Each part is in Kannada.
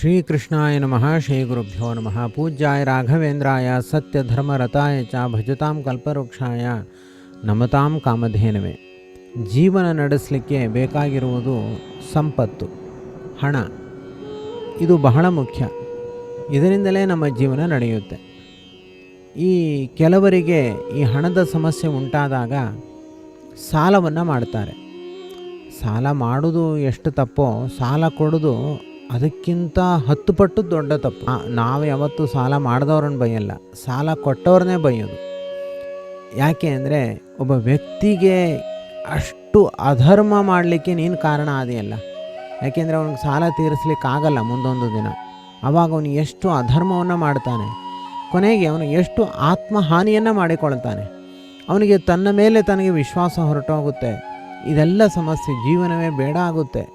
ಶ್ರೀಕೃಷ್ಣಾಯ ನಮಃ. ಶ್ರೀ ಗುರುಭ್ಯೋ ನಮಃ. ಪೂಜ್ಯಾಯ ರಾಘವೇಂದ್ರಾಯ ಸತ್ಯಧರ್ಮರತಾಯ ಚ ಭಜತಾಂ ಕಲ್ಪವೃಕ್ಷಾಯ ನಮತಾಂ ಕಾಮಧೇನವೇ. ಜೀವನ ನಡೆಸಲಿಕ್ಕೆ ಬೇಕಾಗಿರುವುದು ಸಂಪತ್ತು, ಹಣ. ಇದು ಬಹಳ ಮುಖ್ಯ. ಇದರಿಂದಲೇ ನಮ್ಮ ಜೀವನ ನಡೆಯುತ್ತೆ. ಈ ಕೆಲವರಿಗೆ ಈ ಹಣದ ಸಮಸ್ಯೆ ಉಂಟಾದಾಗ ಸಾಲವನ್ನು ಮಾಡ್ತಾರೆ. ಸಾಲ ಮಾಡೋದು ಎಷ್ಟು ತಪ್ಪೋ, ಸಾಲ ಕೊಡೋದು ಅದಕ್ಕಿಂತ 10 ಪಟ್ಟು ದೊಡ್ಡ ತಪ್ಪು. ನಾವು ಯಾವತ್ತೂ ಸಾಲ ಮಾಡಿದವ್ರನ್ನ ಬೈಯಲ್ಲ, ಸಾಲ ಕೊಟ್ಟವ್ರನ್ನೇ ಬೈಯೋದು. ಯಾಕೆ ಅಂದರೆ ಒಬ್ಬ ವ್ಯಕ್ತಿಗೆ ಅಷ್ಟು ಅಧರ್ಮ ಮಾಡಲಿಕ್ಕೆ ನೀನು ಕಾರಣ ಆದಿಯಲ್ಲ. ಯಾಕೆಂದರೆ ಅವನಿಗೆ ಸಾಲ ತೀರಿಸ್ಲಿಕ್ಕಾಗಲ್ಲ ಮುಂದೊಂದು ದಿನ. ಆವಾಗ ಅವನು ಎಷ್ಟು ಅಧರ್ಮವನ್ನು ಮಾಡ್ತಾನೆ, ಕೊನೆಗೆ ಅವನು ಎಷ್ಟು ಆತ್ಮಹಾನಿಯನ್ನು ಮಾಡಿಕೊಳ್ತಾನೆ. ಅವನಿಗೆ ತನ್ನ ಮೇಲೆ ತನಗೆ ವಿಶ್ವಾಸ ಹೊರಟೋಗುತ್ತೆ. ಇದೆಲ್ಲ ಸಮಸ್ಯೆ, ಜೀವನವೇ ಬೇಡ ಆಗುತ್ತೆ.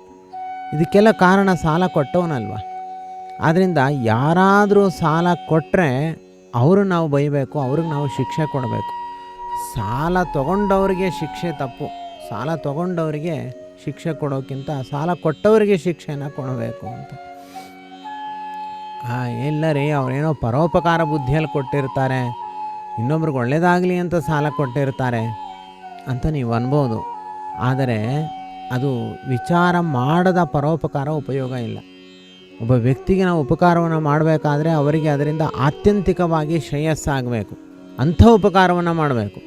ಇದಕ್ಕೆಲ್ಲ ಕಾರಣ ಸಾಲ ಕೊಟ್ಟವನಲ್ವ. ಆದ್ದರಿಂದ ಯಾರಾದರೂ ಸಾಲ ಕೊಟ್ಟರೆ ಅವರು ನಾವು ಬೈಬೇಕು, ಅವ್ರಿಗೆ ನಾವು ಶಿಕ್ಷೆ ಕೊಡಬೇಕು. ಸಾಲ ತಗೊಂಡವರಿಗೆ ಶಿಕ್ಷೆ ತಪ್ಪು. ಸಾಲ ತಗೊಂಡವರಿಗೆ ಶಿಕ್ಷೆ ಕೊಡೋಕ್ಕಿಂತ ಸಾಲ ಕೊಟ್ಟವರಿಗೆ ಶಿಕ್ಷೆನ ಕೊಡಬೇಕು ಅಂತ. ಇಲ್ಲ ರೀ, ಅವರೇನೋ ಪರೋಪಕಾರ ಬುದ್ಧಿಯಲ್ಲಿ ಕೊಟ್ಟಿರ್ತಾರೆ, ಇನ್ನೊಬ್ರಿಗೆ ಒಳ್ಳೆಯದಾಗಲಿ ಅಂತ ಸಾಲ ಕೊಟ್ಟಿರ್ತಾರೆ ಅಂತ ನೀವು ಅನ್ಬೋದು. ಆದರೆ ಅದು ವಿಚಾರ ಮಾಡದ ಪರೋಪಕಾರ ಉಪಯೋಗ ಇಲ್ಲ. ಒಬ್ಬ ವ್ಯಕ್ತಿಗೆ ನಾವು ಉಪಕಾರವನ್ನು ಮಾಡಬೇಕಾದ್ರೆ ಅವರಿಗೆ ಅದರಿಂದ ಆತ್ಯಂತಿಕವಾಗಿ ಶ್ರೇಯಸ್ಸಾಗಬೇಕು, ಅಂಥ ಉಪಕಾರವನ್ನು ಮಾಡಬೇಕು.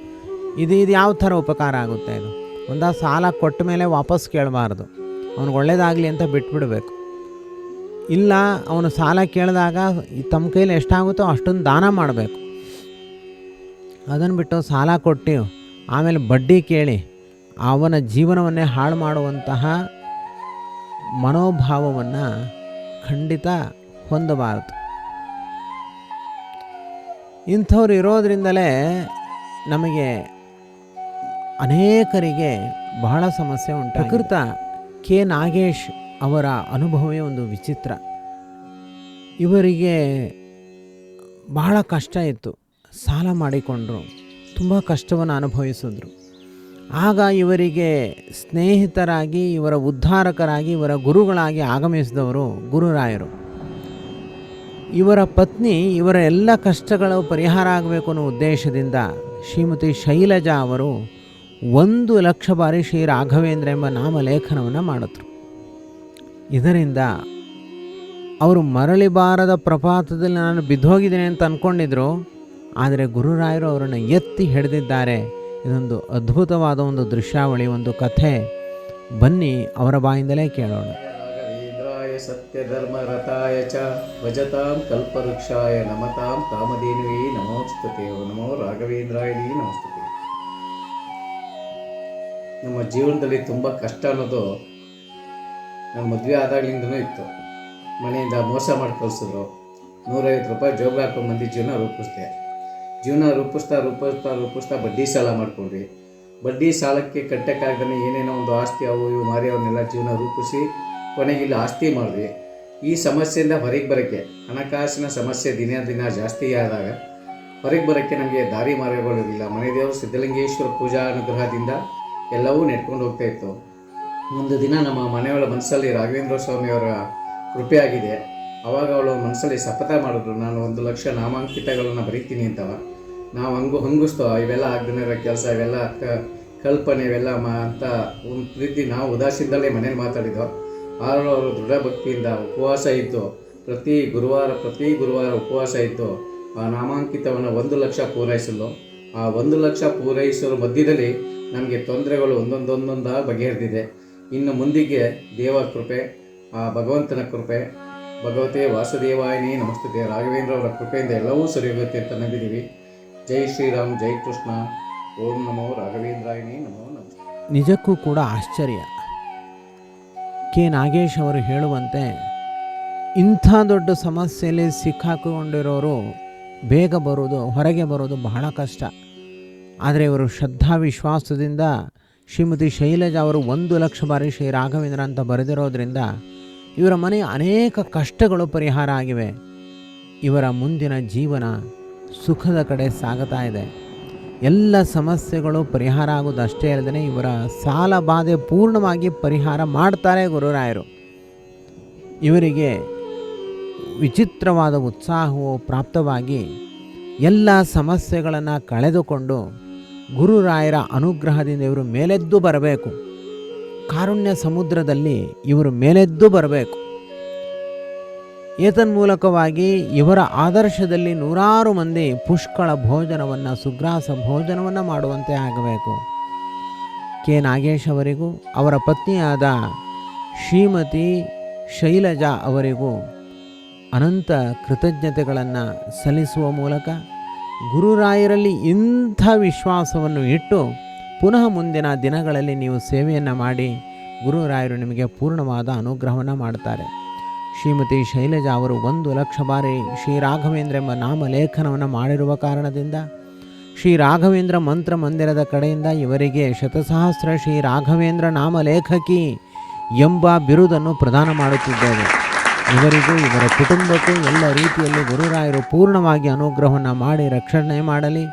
ಇದು ಯಾವ ಥರ ಉಪಕಾರ ಆಗುತ್ತೆ? ಇದು ಒಂದ ಸಾಲ ಕೊಟ್ಟ ಮೇಲೆ ವಾಪಸ್ ಕೇಳಬಾರ್ದು, ಅವ್ನಿಗೆ ಒಳ್ಳೆಯದಾಗಲಿ ಅಂತ ಬಿಟ್ಬಿಡಬೇಕು. ಇಲ್ಲ, ಅವನು ಸಾಲ ಕೇಳಿದಾಗ ತಮ್ಮ ಕೈಲಿ ಎಷ್ಟಾಗುತ್ತೋ ಅಷ್ಟೊಂದು ದಾನ ಮಾಡಬೇಕು. ಅದನ್ನು ಬಿಟ್ಟು ಸಾಲ ಕೊಟ್ಟು ಆಮೇಲೆ ಬಡ್ಡಿ ಕೇಳಿ ಅವನ ಜೀವನವನ್ನೇ ಹಾಳು ಮಾಡುವಂತಹ ಮನೋಭಾವವನ್ನು ಖಂಡಿತ ಹೊಂದಬಾರದು. ಇಂಥವ್ರು ಇರೋದರಿಂದಲೇ ನಮಗೆ ಅನೇಕರಿಗೆ ಬಹಳ ಸಮಸ್ಯೆ ಉಂಟು. ಪ್ರಕೃತ ಕೆ ನಾಗೇಶ್ ಅವರ ಅನುಭವವೇ ಒಂದು ವಿಚಿತ್ರ. ಇವರಿಗೆ ಬಹಳ ಕಷ್ಟ ಇತ್ತು, ಸಾಲ ಮಾಡಿಕೊಂಡ್ರು, ತುಂಬ ಕಷ್ಟವನ್ನು ಅನುಭವಿಸಿದ್ರು. ಆಗ ಇವರಿಗೆ ಸ್ನೇಹಿತರಾಗಿ, ಇವರ ಉದ್ಧಾರಕರಾಗಿ, ಇವರ ಗುರುಗಳಾಗಿ ಆಗಮಿಸಿದವರು ಗುರುರಾಯರು. ಇವರ ಪತ್ನಿ ಇವರ ಎಲ್ಲ ಕಷ್ಟಗಳು ಪರಿಹಾರ ಆಗಬೇಕು ಅನ್ನೋ ಉದ್ದೇಶದಿಂದ ಶ್ರೀಮತಿ ಶೈಲಜಾ ಅವರು 1,00,000 ಬಾರಿ ಶ್ರೀ ರಾಘವೇಂದ್ರ ಎಂಬ ನಾಮಲೇಖನವನ್ನು ಮಾಡಿದ್ರು. ಇದರಿಂದ ಅವರು ಮರಳಿ ಬಾರದ ಪ್ರಪಾತದಲ್ಲಿ ನಾನು ಬಿದ್ದೋಗಿದ್ದೇನೆ ಅಂತ ಅಂದ್ಕೊಂಡಿದ್ರು. ಆದರೆ ಗುರುರಾಯರು ಅವರನ್ನು ಎತ್ತಿ ಹಿಡಿದಿದ್ದಾರೆ. ಇದೊಂದು ಅದ್ಭುತವಾದ ಒಂದು ದೃಶ್ಯಾವಳಿ, ಒಂದು ಕಥೆ. ಬನ್ನಿ ಅವರ ಬಾಯಿಂದಲೇ ಕೇಳೋಣ. ರಾಘವೇಂದ್ರಾಯ ಸತ್ಯಧರ್ಮರತಾಯ ಚ ಭಜತಾಂ ಕಲ್ಪವೃಕ್ಷಾಯ ನಮತಾಂ ಕಾಮಧೇನುವೇ ನಮೋಸ್ತುತೆ. ನಮೋ ರಾಘವೇಂದ್ರಾಯ ನಮಸ್ತುತೆ. ನಮ್ಮ ಜೀವನದಲ್ಲಿ ತುಂಬ ಕಷ್ಟ ಅನ್ನೋದು ನಮ್ಮ ಮದುವೆ ಆದಾಗ್ಲಿಂದನೂ ಇತ್ತು. ಮನೆಯಿಂದ ಮೋಸ ಮಾಡಿ ಕಳಿಸಿದ್ರು. 150 ರೂಪಾಯಿ ಜೋಬ್ ಹಾಕೊಂಡು ಮಂದಿ ಜೀವನ ರೂಪಿಸ್ತಾ ಬಡ್ಡಿ ಸಾಲ ಮಾಡ್ಕೊಂಡ್ವಿ. ಬಡ್ಡಿ ಸಾಲಕ್ಕೆ ಕಟ್ಟಕ್ಕಾಗದೇ ಏನೇನೋ ಒಂದು ಆಸ್ತಿ ಅವು ಇವು ಮಾರಿ ಅವನ್ನೆಲ್ಲ ಜೀವನ ರೂಪಿಸಿ ಕೊನೆಗಿಲ್ಲಿ ಆಸ್ತಿ ಮಾಡಿದ್ವಿ. ಈ ಸಮಸ್ಯೆಯಿಂದ ಹೊರಗೆ ಬರೋಕ್ಕೆ, ಹಣಕಾಸಿನ ಸಮಸ್ಯೆ ದಿನ ಜಾಸ್ತಿ ಆದಾಗ ಹೊರಗೆ ಬರೋಕ್ಕೆ ನಮಗೆ ದಾರಿ ಮಾರ್ಗಗಳಿರಲಿಲ್ಲ. ಮನೆ ದೇವರು ಸಿದ್ಧಲಿಂಗೇಶ್ವರ ಪೂಜಾ ಅನುಗ್ರಹದಿಂದ ಎಲ್ಲವೂ ನೆಡ್ಕೊಂಡು ಹೋಗ್ತಾ ಇತ್ತು. ಒಂದು ದಿನ ನಮ್ಮ ಮನೆಯವಳ ಮನಸ್ಸಲ್ಲಿ ರಾಘವೇಂದ್ರ ಸ್ವಾಮಿಯವರ ಕೃಪೆ ಆಗಿದೆ. ಆವಾಗ ಅವಳು ಮನಸ್ಸಲ್ಲಿ ಶಪಥ ಮಾಡಿದ್ರು, ನಾನು 1,00,000 ನಾಮಾಂಕಿತಗಳನ್ನು ಬರೀತೀನಿ ಅಂತವ. ನಾವು ಹಂಗಿಸ್ತೋ ಇವೆಲ್ಲ ಆಗದಿರೋ ಕೆಲಸ, ಇವೆಲ್ಲ ಕಲ್ಪನೆ ಇವೆಲ್ಲ ಅಂತ ಒಂದು ರೀತಿ ನಾವು ಉದಾಸೀನದಲ್ಲೇ ಮನೇಲಿ ಮಾತಾಡಿದ್ದೋ. ಆದರೂ ಅವರು ದೃಢ ಭಕ್ತಿಯಿಂದ ಉಪವಾಸ ಇದ್ದು ಪ್ರತಿ ಗುರುವಾರ ಉಪವಾಸ ಇದ್ದು ಆ ನಾಮಾಂಕಿತವನ್ನು 1,00,000 ಪೂರೈಸಲು. ಆ 1,00,000 ಪೂರೈಸೋ ಮಧ್ಯದಲ್ಲಿ ನಮಗೆ ತೊಂದರೆಗಳು ಒಂದೊಂದಾಗಿ ಬಗೆಹರಿದಿದೆ. ಇನ್ನು ಮುಂದಿಗೆ ದೇವರ ಕೃಪೆ, ಆ ಭಗವಂತನ ಕೃಪೆ, ಭಗವತೆ ವಾಸುದೇವಾಯನೇ ನಮಸ್ತುತೆ, ರಾಘವೇಂದ್ರ ಅವರ ಕೃಪೆಯಿಂದ ಎಲ್ಲವೂ ಸರಿ ಹೋಗುತ್ತೆ ಅಂತ ನಂಬಿದ್ದೀವಿ. ಜೈ ಶ್ರೀರಾಮ್, ಜೈ ಕೃಷ್ಣ. ಓಂ ನಮೋ ರಾಘವೇಂದ್ರಾಯನೇ ನಮೋ ನಮಸ್ತೆ. ನಿಜಕ್ಕೂ ಕೂಡ ಆಶ್ಚರ್ಯ. ಕೆ ನಾಗೇಶ್ ಅವರು ಹೇಳುವಂತೆ ಇಂಥ ದೊಡ್ಡ ಸಮಸ್ಯೆಯಲ್ಲಿ ಸಿಕ್ಕಾಕೊಂಡಿರೋರು ಬೇಗ ಹೊರಗೆ ಬರೋದು ಬಹಳ ಕಷ್ಟ. ಆದರೆ ಇವರು ಶ್ರದ್ಧಾ ವಿಶ್ವಾಸದಿಂದ ಶ್ರೀಮತಿ ಶೈಲಜಾ ಅವರು 1,00,000 ಬಾರಿ ಶ್ರೀ ರಾಘವೇಂದ್ರ ಅಂತ ಬರೆದಿರೋದ್ರಿಂದ ಇವರ ಮನೆಯ ಅನೇಕ ಕಷ್ಟಗಳು ಪರಿಹಾರ ಆಗಿವೆ. ಇವರ ಮುಂದಿನ ಜೀವನ ಸುಖದ ಕಡೆ ಸಾಗುತ್ತಾ ಇದೆ. ಎಲ್ಲ ಸಮಸ್ಯೆಗಳು ಪರಿಹಾರ ಆಗೋದಷ್ಟೇ ಅಲ್ಲದೆ ಇವರ ಸಾಲ ಬಾಧೆ ಪೂರ್ಣವಾಗಿ ಪರಿಹಾರ ಮಾಡ್ತಾರೆ ಗುರುರಾಯರು. ಇವರಿಗೆ ವಿಚಿತ್ರವಾದ ಉತ್ಸಾಹವು ಪ್ರಾಪ್ತವಾಗಿ ಎಲ್ಲ ಸಮಸ್ಯೆಗಳನ್ನು ಕಳೆದುಕೊಂಡು ಗುರುರಾಯರ ಅನುಗ್ರಹದಿಂದ ಇವರು ಮೇಲೆದ್ದು ಬರಬೇಕು. ಕಾರುಣ್ಯ ಸಮುದ್ರದಲ್ಲಿ ಇವರು ಮೇಲೆದ್ದು ಬರಬೇಕು. ಏತನ್ಮೂಲಕವಾಗಿ ಇವರ ಆದರ್ಶದಲ್ಲಿ ನೂರಾರು ಮಂದಿ ಪುಷ್ಕಳ ಭೋಜನವನ್ನು, ಸುಗ್ರಾಸ ಭೋಜನವನ್ನು ಮಾಡುವಂತೆ ಆಗಬೇಕು. ಕೆ ನಾಗೇಶ್ ಅವರಿಗೂ ಅವರ ಪತ್ನಿಯಾದ ಶ್ರೀಮತಿ ಶೈಲಜಾ ಅವರಿಗೂ ಅನಂತ ಕೃತಜ್ಞತೆಗಳನ್ನು ಸಲ್ಲಿಸುವ ಮೂಲಕ ಗುರುರಾಯರಲ್ಲಿ ಇಂಥ ವಿಶ್ವಾಸವನ್ನು ಇಟ್ಟು ಪುನಃ ಮುಂದಿನ ದಿನಗಳಲ್ಲಿ ನೀವು ಸೇವೆಯನ್ನು ಮಾಡಿ ಗುರುರಾಯರು ನಿಮಗೆ ಪೂರ್ಣವಾದ ಅನುಗ್ರಹವನ್ನು ಮಾಡ್ತಾರೆ. ಶ್ರೀಮತಿ ಶೈಲಜಾ ಅವರು 1,00,000 ಬಾರಿ ಶ್ರೀ ರಾಘವೇಂದ್ರ ಎಂಬ ನಾಮಲೇಖನವನ್ನು ಮಾಡಿರುವ ಕಾರಣದಿಂದ ಶ್ರೀ ರಾಘವೇಂದ್ರ ಮಂತ್ರ ಮಂದಿರದ ಕಡೆಯಿಂದ ಇವರಿಗೆ ಶತಸಹಸ್ರ ಶ್ರೀ ರಾಘವೇಂದ್ರ ನಾಮಲೇಖಕಿ ಎಂಬ ಬಿರುದನ್ನು ಪ್ರದಾನ ಮಾಡುತ್ತಿದ್ದೇವೆ. ಇವರಿಗೂ ಇವರ ಕುಟುಂಬಕ್ಕೂ ಎಲ್ಲ ರೀತಿಯಲ್ಲಿ ಗುರುರಾಯರು ಪೂರ್ಣವಾಗಿ ಅನುಗ್ರಹವನ್ನು ಮಾಡಿ ರಕ್ಷಣೆ ಮಾಡಲಿ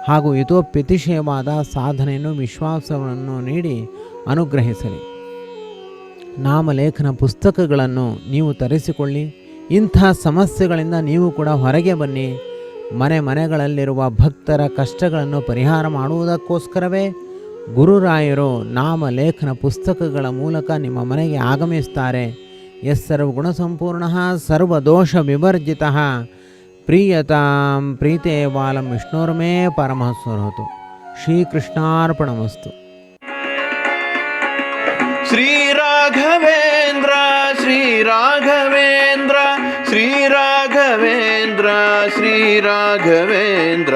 ಹಾಗೂ ಯಥೋಪ್ಯತಿಶಯವಾದ ಸಾಧನೆಯನ್ನು, ವಿಶ್ವಾಸವನ್ನು ನೀಡಿ ಅನುಗ್ರಹಿಸಲಿ. ನಾಮಲೇಖನ ಪುಸ್ತಕಗಳನ್ನು ನೀವು ತರಿಸಿಕೊಳ್ಳಿ. ಇಂಥ ಸಮಸ್ಯೆಗಳಿಂದ ನೀವು ಕೂಡ ಹೊರಗೆ ಬನ್ನಿ. ಮನೆಗಳಲ್ಲಿರುವ ಭಕ್ತರ ಕಷ್ಟಗಳನ್ನು ಪರಿಹಾರ ಮಾಡುವುದಕ್ಕೋಸ್ಕರವೇ ಗುರುರಾಯರು ನಾಮಲೇಖನ ಪುಸ್ತಕಗಳ ಮೂಲಕ ನಿಮ್ಮ ಮನೆಗೆ ಆಗಮಿಸ್ತಾರೆ. ಸರ್ವಗುಣ ಸಂಪೂರ್ಣ ಸರ್ವದೋಷ ವಿವರ್ಜಿತ ಪ್ರೀಯತಾಂ ಪ್ರೀತೆ ಬಾಲಂ ವಿಷ್ಣೋರ್ಮೇ ಪರಮಹಂಸೋರ್ಹತು. ಶ್ರೀಕೃಷ್ಣಾರ್ಪಣಮಸ್ತು. ಶ್ರೀರಾಘವೇಂದ್ರ ಶ್ರೀರಾಘವೇಂದ್ರ ಶ್ರೀರಾಘವೇಂದ್ರ ಶ್ರೀರಾಘವೇಂದ್ರ